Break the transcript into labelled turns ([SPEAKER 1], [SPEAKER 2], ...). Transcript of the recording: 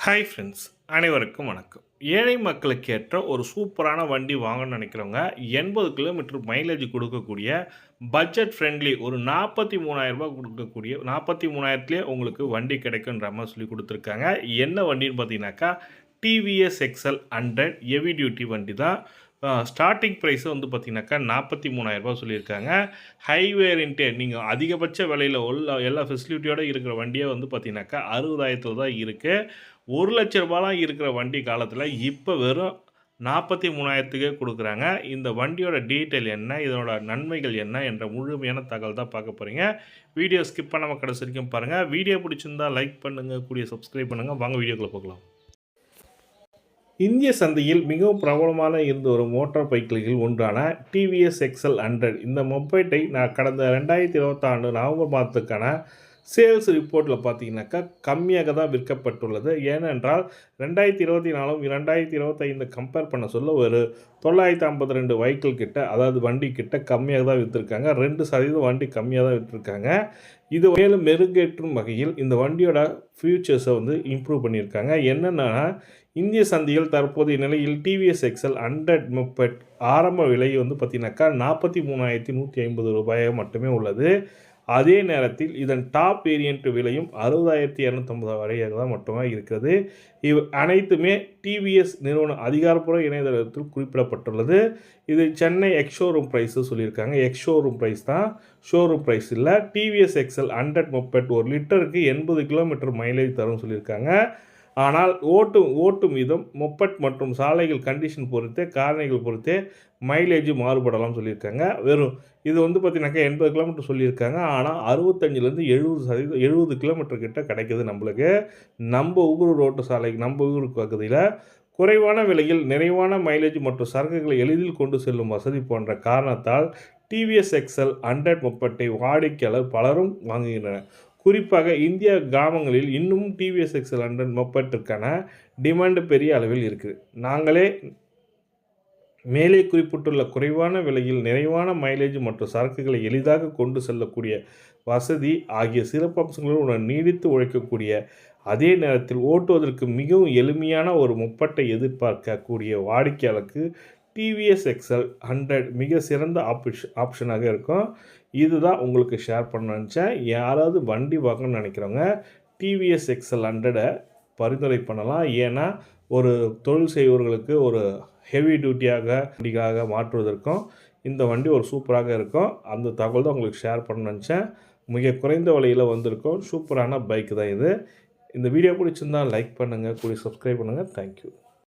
[SPEAKER 1] Hi friends, அனைவருக்கும் வணக்கம். ஏழை மக்களுக்கு ஏற்ற ஒரு சூப்பரான வண்டி வாங்கணும்னு நினைக்கிறவங்க 80 கிலோமீட்டர் மைலேஜ் கொடுக்கக்கூடிய பட்ஜெட் ஃப்ரெண்ட்லி ஒரு 43,000 ரூபாய் கொடுக்கக்கூடிய 43,000லேயே உங்களுக்கு வண்டி கிடைக்குன்ற மாதிரி சொல்லி கொடுத்துருக்காங்க. என்ன வண்டின்னு பார்த்தீங்கன்னாக்கா டிவிஎஸ் எக்ஸல் 100 ஹெவி டியூட்டி வண்டி தான். ஸ்டார்டிங் ப்ரைஸு வந்து பார்த்திங்கனாக்கா 43,000 ரூபாய் சொல்லியிருக்காங்க. ஹை வேரியண்ட்டு நீங்கள் அதிகபட்ச விலையில் உள்ள எல்லா ஃபெசிலிட்டியோடு இருக்கிற வண்டியே வந்து பார்த்திங்கனாக்கா 60,000 தான் இருக்குது. 1,00,000 ரூபாலாம் இருக்கிற வண்டி காலத்தில் இப்போ வெறும் 43,000க்கே கொடுக்குறாங்க. இந்த வண்டியோட டீட்டெயில் என்ன, இதனோட நன்மைகள் என்ன என்ற முழுமையான தகவல் தான் பார்க்க போகிறீங்க. வீடியோ ஸ்கிப் பண்ணாமல் கடைசி வரைக்கும் பாருங்கள். வீடியோ பிடிச்சிருந்தா லைக் பண்ணுங்கள், கூடிய சப்ஸ்கிரைப் பண்ணுங்கள். வாங்க வீடியோக்குள்ளே போகலாம். இந்திய சந்தையில் மிகவும் பிரபலமான இருந்த ஒரு மோட்டார் பைக்குகளில் ஒன்றான டிவிஎஸ் எக்ஸல் 100 இந்த மொபைலை நான் கடந்த 2020 நவம்பர் மாதத்துக்கான சேல்ஸ் ரிப்போர்ட்டில் பார்த்தீங்கன்னாக்கா கம்மியாக தான் விற்கப்பட்டுள்ளது. ஏனென்றால் 2024 2025 கம்பேர் பண்ண சொல்ல ஒரு 952 வெஹிக்கிள் கிட்ட, அதாவது வண்டி கிட்ட கம்மியாக தான் விற்றுருக்காங்க. 2% வண்டி கம்மியாக தான் விற்றுருக்காங்க. இது மேலும் மெருகேற்றும் வகையில் இந்த வண்டியோட ஃபியூச்சர்ஸை வந்து இம்ப்ரூவ் பண்ணியிருக்காங்க. என்னென்னா, இந்திய சந்தையில் தற்போதைய நிலையில் டிவிஎஸ் எக்ஸல் 100 மொபைட் ஆரம்ப விலை வந்து பார்த்திங்கனாக்கா 43,150 ரூபாயாக மட்டுமே உள்ளது. அதே நேரத்தில் இதன் டாப் வேரியண்ட் விலையும் 60,250 வரையாக தான் மட்டுமே இருக்கிறது. இவை அனைத்துமே டிவிஎஸ் நிறுவன அதிகாரப்பூர்வ இணையதளத்தில் குறிப்பிடப்பட்டுள்ளது. இது சென்னை எக்ஸ் ஷோரூம் ப்ரைஸு சொல்லியிருக்காங்க. எக்ஸ் ஷோரூம் ப்ரைஸ் தான், ஷோரூம் ப்ரைஸ் இல்லை. டிவிஎஸ் எக்ஸல் 100 மொபைட் 1 லிட்டருக்கு 80 கிலோமீட்டர் மைலேஜ் தரும் சொல்லியிருக்காங்க. ஆனால் ஓட்டும் விதம் மொபைட் மற்றும் சாலைகள் கண்டிஷன் பொறுத்தே, காரணிகள் பொறுத்தே மைலேஜ் மாறுபடலாம் சொல்லியிருக்காங்க. இது வந்து பார்த்திங்கனாக்கா 80 கிலோமீட்டர் சொல்லியிருக்காங்க. ஆனால் 65லேருந்து 70 கிலோமீட்டர் கிட்ட கிடைக்கிது நம்மளுக்கு. நம்ம ஊர் ரோட்டு சாலைக்கு, நம்ம ஊர் பகுதியில் குறைவான விலையில் நிறைவான மைலேஜ் மற்றும் சரக்குகளை எளிதில் கொண்டு செல்லும் வசதி போன்ற காரணத்தால் டிவிஎஸ் எக்ஸல் 100 மொபைட்டை வாடிக்கையாளர் பலரும் வாங்குகின்றனர். குறிப்பாக இந்திய கிராமங்களில் இன்னும் டிவிஎஸ் எக்ஸல் 100 மொபைட்டிற்கான டிமாண்டு பெரிய அளவில் இருக்குது. நாங்களே மேலே குறிப்பிட்டுள்ள குறைவான விலையில் நிறைவான மைலேஜ் மற்றும் சரக்குகளை எளிதாக கொண்டு செல்லக்கூடிய வசதி ஆகிய சிறப்பம்சங்களுடன் நீடித்து உழைக்கக்கூடிய, அதே நேரத்தில் ஓட்டுவதற்கு மிகவும் எளிமையான ஒரு மொபைட்டை எதிர்பார்க்கக்கூடிய வாடிக்கையாளருக்கு டிவிஎஸ் எக்ஸல் 100 மிக சிறந்த ஆப்ஷனாக இருக்கும். இதுதான் உங்களுக்கு ஷேர் பண்ண நினச்சேன். யாராவது வண்டி வாங்கணும்னு நினைக்கிறவங்க டிவிஎஸ் எக்ஸல் 100 பரிந்துரை பண்ணலாம். ஏன்னா ஒரு தொழில் செய்வர்களுக்கு ஒரு ஹெவி டியூட்டியாக வண்டிக்காக மாற்றுவதற்கும் இந்த வண்டி ஒரு சூப்பராக இருக்கும். அந்த தகவல் தான் உங்களுக்கு ஷேர் பண்ண நினச்சேன். மிக குறைந்த விலையில் வந்திருக்கும் சூப்பரான பைக் தான் இது. இந்த வீடியோ பிடிச்சிருந்தால் லைக் பண்ணுங்கள், கூடிய சப்ஸ்கிரைப் பண்ணுங்கள். தேங்க்யூ.